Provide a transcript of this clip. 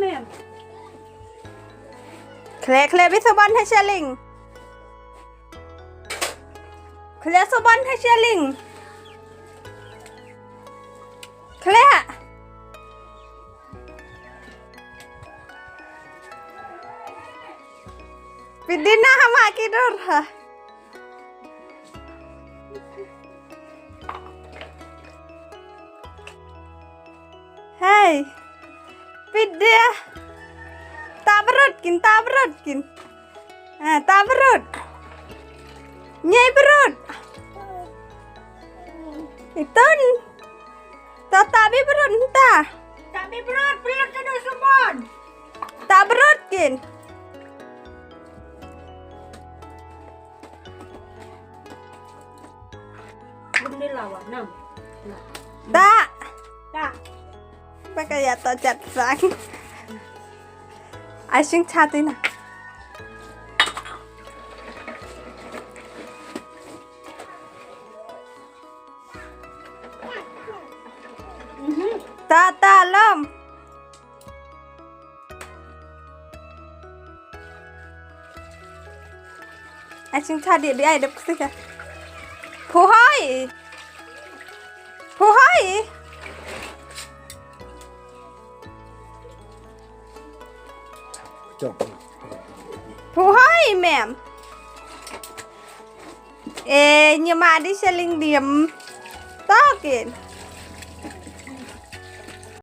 mềm. Kle biết số bón hay xe linh. Kle số bón hay xe linh. Kle. Pidina hama kidur ha. Hey. Pidya. Tabrut kin. Tabrut. Nyai perut. Itun. Tabi perut entah. Tapi perut kena sumon. Tabrut kin. Bunda lawan nam. Tak. Tak. Pakai ya to chat sang. Asyik chati na. Ta lom. Asyik chati di ai dep sih ya. Puhoi. Puhoi ma'am. Nhưng mà đi xe linh điểm to kìa.